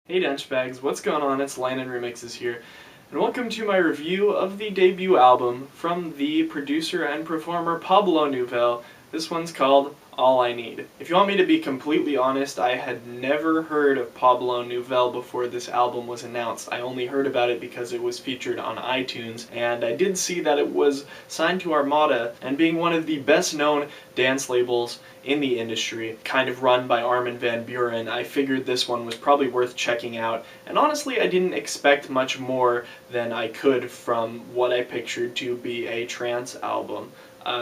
Hey Denchbags, what's going on? It's Landon Remixes here, and welcome to my review of the debut album from the producer and performer Pablo Nouvelle. This one's called All I Need. If you want me to be completely honest, I had never heard of Pablo Nouvelle before this album was announced. I only heard about it because it was featured on iTunes, and I did see that it was signed to Armada, and being one of the best known dance labels in the industry, kind of run by Armin van Buuren, I figured this one was probably worth checking out, and honestly I didn't expect much more than I could from what I pictured to be a trance album.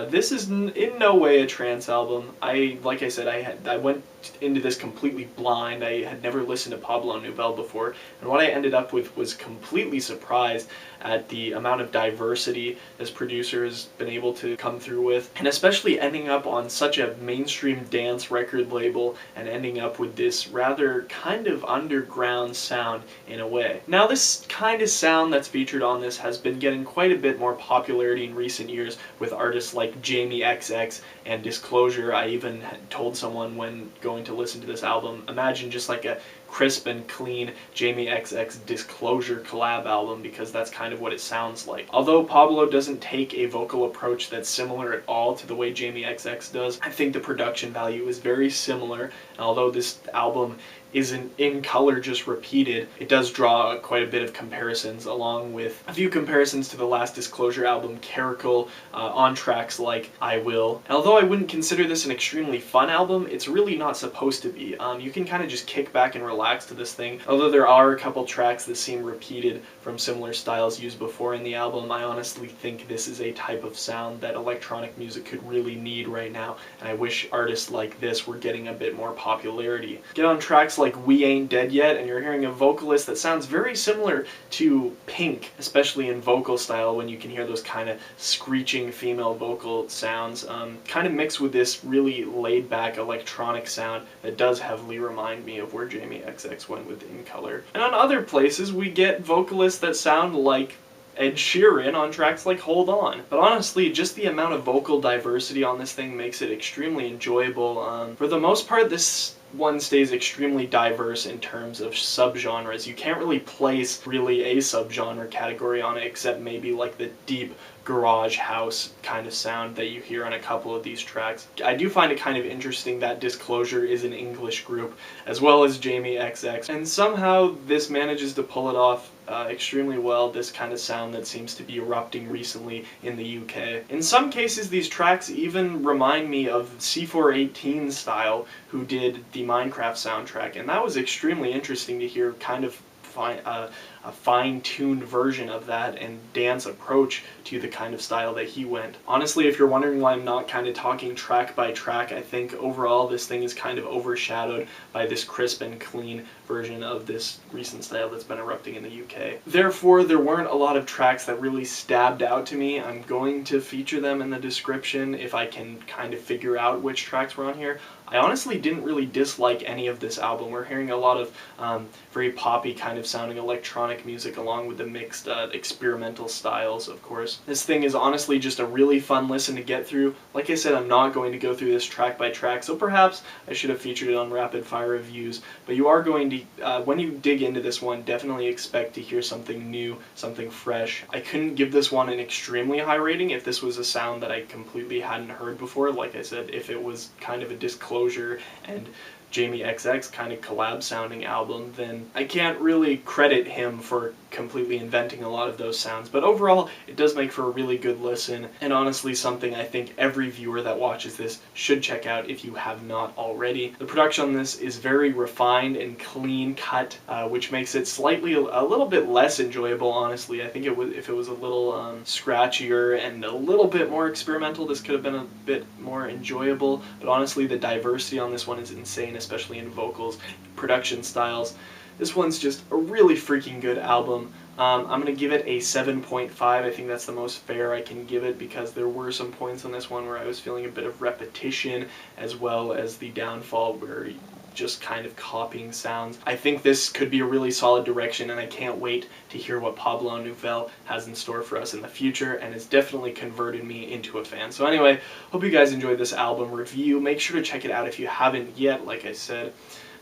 This is in no way a trance album. Like I said, I went into this completely blind. I had never listened to Pablo Nouvelle before, and what I ended up with was completely surprised at the amount of diversity this producer has been able to come through with, and especially ending up on such a mainstream dance record label and ending up with this rather kind of underground sound in a way. Now, this kind of sound that's featured on this has been getting quite a bit more popularity in recent years with artists like Jamie XX and Disclosure. I even told someone when going to listen to this album, imagine just like a crisp and clean Jamie XX Disclosure collab album, because that's kind of what it sounds like. Although Pablo doesn't take a vocal approach that's similar at all to the way Jamie XX does, I think the production value is very similar, and although this album isn't in color just repeated, it does draw quite a bit of comparisons, along with a few comparisons to the last Disclosure album, Caracal, on tracks like I Will. And although I wouldn't consider this an extremely fun album, it's really not supposed to be. You can kind of just kick back and relax to this thing. Although there are a couple tracks that seem repeated from similar styles used before in the album, I honestly think this is a type of sound that electronic music could really need right now, and I wish artists like this were getting a bit more popularity. Get on tracks like We Ain't Dead Yet, and you're hearing a vocalist that sounds very similar to Pink, especially in vocal style, when you can hear those kind of screeching female vocal sounds, kind of mixed with this really laid-back electronic sound that does heavily remind me of where Jamie XX went with In Color. And on other places, we get vocalists that sound like Ed Sheeran on tracks like Hold On. But honestly, just the amount of vocal diversity on this thing makes it extremely enjoyable. For the most part, this one stays extremely diverse in terms of subgenres. You can't really place really a subgenre category on it, except maybe like the deep garage house kind of sound that you hear on a couple of these tracks. I do find it kind of interesting that Disclosure is an English group, as well as Jamie XX, and somehow this manages to pull it off extremely well, this kind of sound that seems to be erupting recently in the UK. In some cases, these tracks even remind me of C418 style, who did the Minecraft soundtrack, and that was extremely interesting to hear kind of a fine-tuned version of that and dance approach to the kind of style that he went. Honestly, if you're wondering why I'm not kind of talking track by track, I think overall this thing is kind of overshadowed by this crisp and clean version of this recent style that's been erupting in the UK. Therefore, there weren't a lot of tracks that really stabbed out to me. I'm going to feature them in the description if I can kind of figure out which tracks were on here. I honestly didn't really dislike any of this album. We're hearing a lot of very poppy kind of sounding electronic music, along with the mixed experimental styles, of course. This thing is honestly just a really fun listen to get through. Like I said, I'm not going to go through this track by track, so perhaps I should have featured it on rapid fire reviews, but you are going to, when you dig into this one, definitely expect to hear something new, something fresh. I couldn't give this one an extremely high rating if this was a sound that I completely hadn't heard before. Like I said, if it was kind of a Disclosure and Jamie XX kind of collab sounding album, then I can't really credit him for completely inventing a lot of those sounds. But overall, it does make for a really good listen, and honestly something I think every viewer that watches this should check out if you have not already. The production on this is very refined and clean cut, which makes it slightly a little bit less enjoyable, honestly. I think if it was a little scratchier and a little bit more experimental, this could have been a bit more enjoyable. But honestly, the diversity on this one is insane, especially in vocals, production styles. This one's just a really freaking good album. I'm going to give it a 7.5. I think that's the most fair I can give it, because there were some points on this one where I was feeling a bit of repetition, as well as the downfall where just kind of copying sounds. I think this could be a really solid direction, and I can't wait to hear what Pablo Nouvelle has in store for us in the future, and it's definitely converted me into a fan. So anyway, hope you guys enjoyed this album review. Make sure to check it out if you haven't yet, like I said.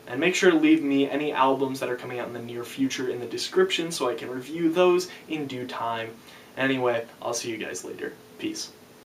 And make sure to leave me any albums that are coming out in the near future in the description so I can review those in due time. Anyway, I'll see you guys later. Peace.